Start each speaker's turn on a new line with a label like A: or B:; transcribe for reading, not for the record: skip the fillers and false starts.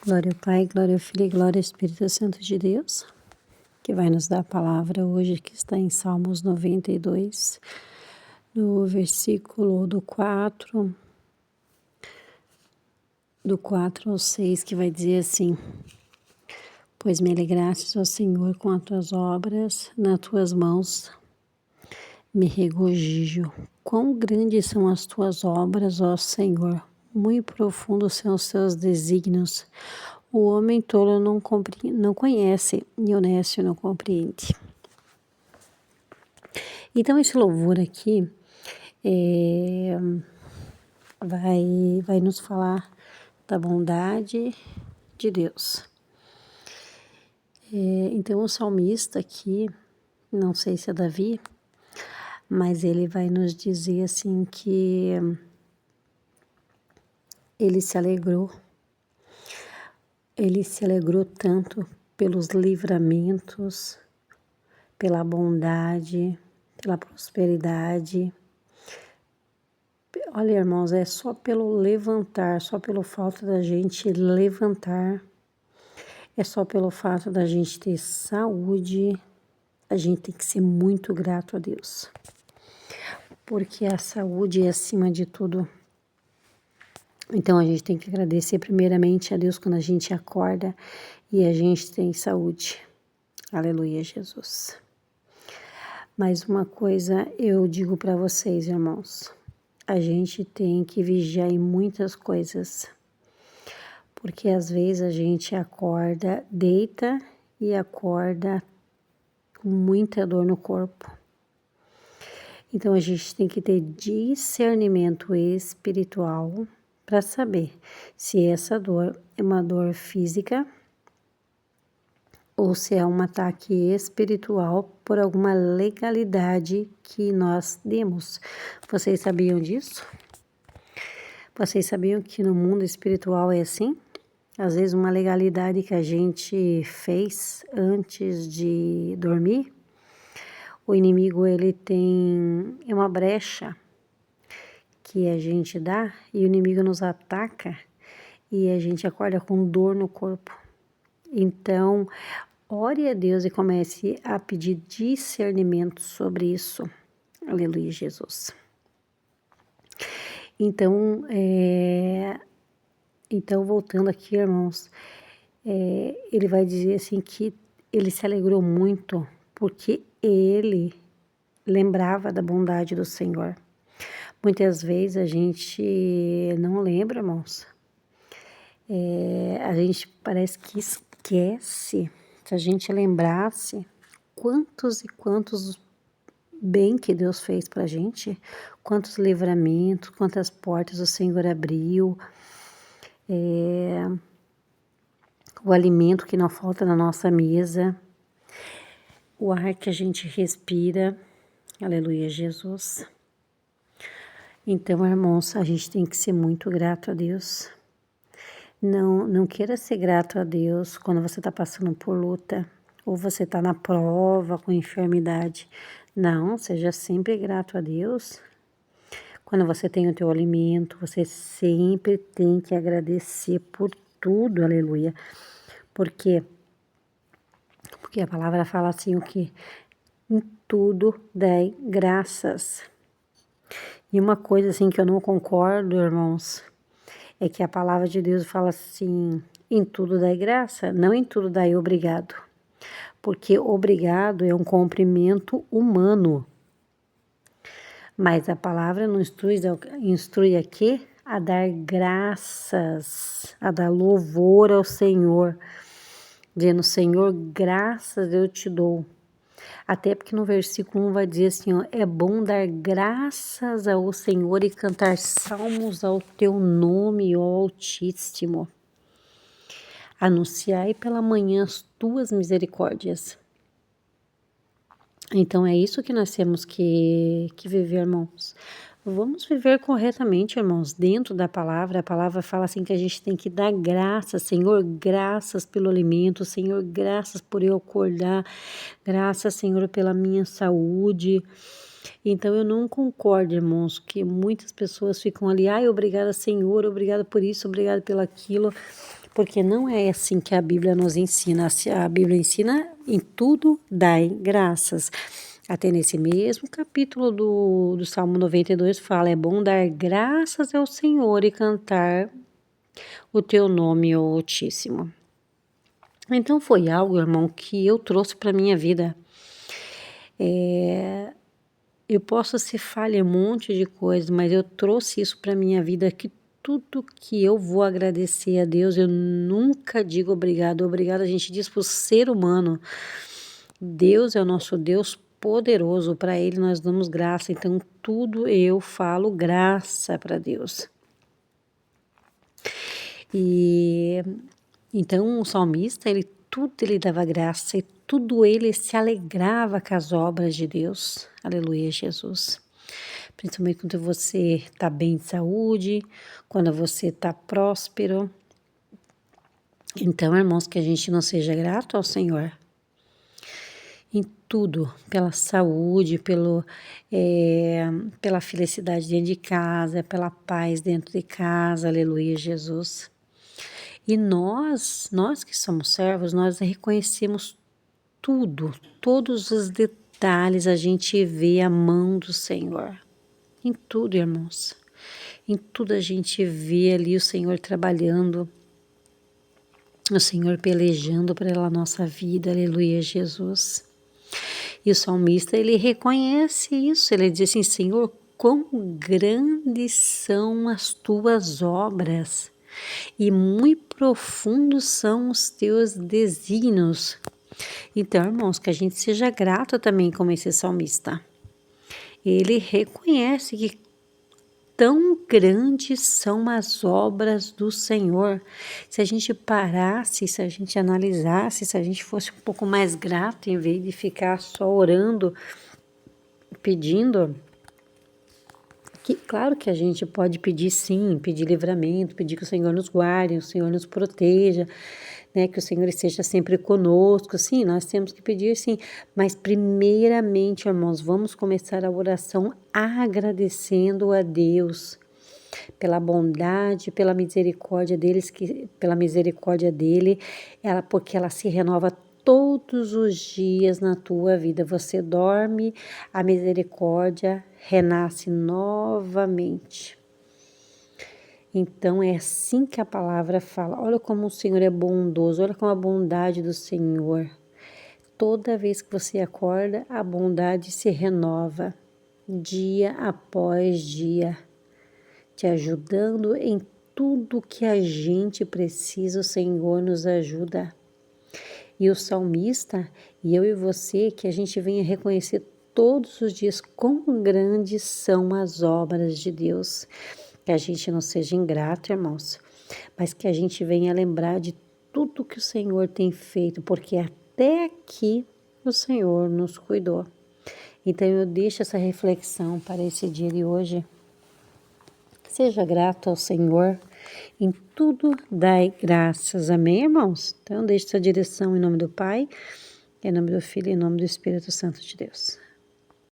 A: Glória ao Pai, glória ao Filho e glória ao Espírito Santo de Deus, que vai nos dar a palavra hoje, que está em Salmos 92, no versículo do 4 ao 6, que vai dizer assim: Pois me alegrastes, ó Senhor, com as tuas obras, nas tuas mãos me regozijo. Quão grandes são as tuas obras, ó Senhor, muito profundos são os seus desígnios. O homem tolo não conhece e o honesto não compreende. Então, esse louvor aqui vai nos falar da bondade de Deus. Então, o salmista aqui, não sei se é Davi, mas ele vai nos dizer assim que ele se alegrou tanto pelos livramentos, pela bondade, pela prosperidade. Olha, irmãos, é só pelo levantar, só pelo fato da gente levantar, é só pelo fato da gente ter saúde, a gente tem que ser muito grato a Deus. Porque a saúde é acima de tudo. Então a gente tem que agradecer primeiramente a Deus quando a gente acorda e a gente tem saúde. Aleluia, Jesus. Mais uma coisa eu digo para vocês, irmãos. A gente tem que vigiar em muitas coisas. Porque às vezes a gente acorda, deita e acorda com muita dor no corpo. Então a gente tem que ter discernimento espiritual para saber se essa dor é uma dor física ou se é um ataque espiritual por alguma legalidade que nós demos. Vocês sabiam disso? Vocês sabiam que no mundo espiritual é assim? Às vezes uma legalidade que a gente fez antes de dormir, o inimigo ele tem uma brecha que a gente dá e o inimigo nos ataca e a gente acorda com dor no corpo. Então, ore a Deus e comece a pedir discernimento sobre isso. Aleluia, Jesus. Então, voltando aqui, irmãos, ele vai dizer assim que ele se alegrou muito porque ele lembrava da bondade do Senhor. Muitas vezes a gente não lembra, irmãos. A gente parece que esquece. Se a gente lembrasse quantos e quantos bem que Deus fez pra gente, quantos livramentos, quantas portas o Senhor abriu, o alimento que não falta na nossa mesa, o ar que a gente respira, aleluia, Jesus. Então, irmãos, a gente tem que ser muito grato a Deus. Não queira ser grato a Deus quando você está passando por luta, ou você está na prova com enfermidade. Não, seja sempre grato a Deus. Quando você tem o teu alimento, você sempre tem que agradecer por tudo, aleluia. Por quê? Porque a palavra fala assim o que? Em tudo dai graças. E uma coisa assim que eu não concordo, irmãos, é que a palavra de Deus fala assim, em tudo dai graça, não em tudo dai obrigado. Porque obrigado é um cumprimento humano. Mas a palavra não instrui aqui a dar graças, a dar louvor ao Senhor. Dizendo, Senhor, graças eu te dou. Até porque no versículo 1 vai dizer assim, ó, é bom dar graças ao Senhor e cantar salmos ao teu nome, ó Altíssimo. Anunciai pela manhã as tuas misericórdias. Então é isso que nós temos que viver, irmãos. Vamos viver corretamente, irmãos, dentro da palavra. A palavra fala assim que a gente tem que dar graças, Senhor, graças pelo alimento, Senhor, graças por eu acordar, graças, Senhor, pela minha saúde. Então eu não concordo, irmãos, que muitas pessoas ficam ali, ai, obrigada, Senhor, obrigada por isso, obrigada pelo aquilo, porque não é assim que a Bíblia nos ensina. A Bíblia ensina em tudo dai graças. Até nesse mesmo capítulo do Salmo 92 fala, é bom dar graças ao Senhor e cantar o teu nome, ó Altíssimo. Então foi algo, irmão, que eu trouxe para minha vida. Eu posso ser falha em um monte de coisas, mas eu trouxe isso para minha vida, que tudo que eu vou agradecer a Deus, eu nunca digo obrigado. Obrigado a gente diz para o ser humano. Deus é o nosso Deus poderoso, para Ele nós damos graça. Então tudo eu falo graça para Deus. E então o salmista, tudo ele dava graça e tudo ele se alegrava com as obras de Deus. Aleluia, Jesus. Principalmente quando você está bem de saúde, quando você está próspero. Então, irmãos, que a gente não seja grato ao Senhor em tudo, pela saúde, pela felicidade dentro de casa, pela paz dentro de casa. Aleluia, Jesus. E nós que somos servos, nós reconhecemos tudo, todos os detalhes, a gente vê a mão do Senhor. Em tudo, irmãos. Em tudo a gente vê ali o Senhor trabalhando, o Senhor pelejando pela nossa vida. Aleluia, Jesus. E o salmista, ele reconhece isso, ele diz assim, Senhor, quão grandes são as tuas obras e muito profundos são os teus desígnios. Então, irmãos, que a gente seja grato também como esse salmista. Ele reconhece que tão grandes são as obras do Senhor. Se a gente parasse, se a gente analisasse, se a gente fosse um pouco mais grato, em vez de ficar só orando, pedindo, que claro que a gente pode pedir sim, pedir livramento, pedir que o Senhor nos guarde, o Senhor nos proteja, né, que o Senhor esteja sempre conosco, sim, nós temos que pedir sim, mas primeiramente, irmãos, vamos começar a oração agradecendo a Deus pela bondade, pela misericórdia pela misericórdia dele, porque ela se renova todos os dias na tua vida. Você dorme, a misericórdia renasce novamente. Então é assim que a palavra fala. Olha como o Senhor é bondoso, olha como a bondade do Senhor. Toda vez que você acorda, a bondade se renova, dia após dia, te ajudando em tudo que a gente precisa, o Senhor nos ajuda. E o salmista, e eu e você, que a gente venha reconhecer todos os dias quão grandes são as obras de Deus. Que a gente não seja ingrato, irmãos, mas que a gente venha lembrar de tudo que o Senhor tem feito, porque até aqui o Senhor nos cuidou. Então eu deixo essa reflexão para esse dia de hoje. Seja grato ao Senhor, em tudo dai graças. Amém, irmãos? Então deixe essa direção em nome do Pai, em nome do Filho e em nome do Espírito Santo de Deus.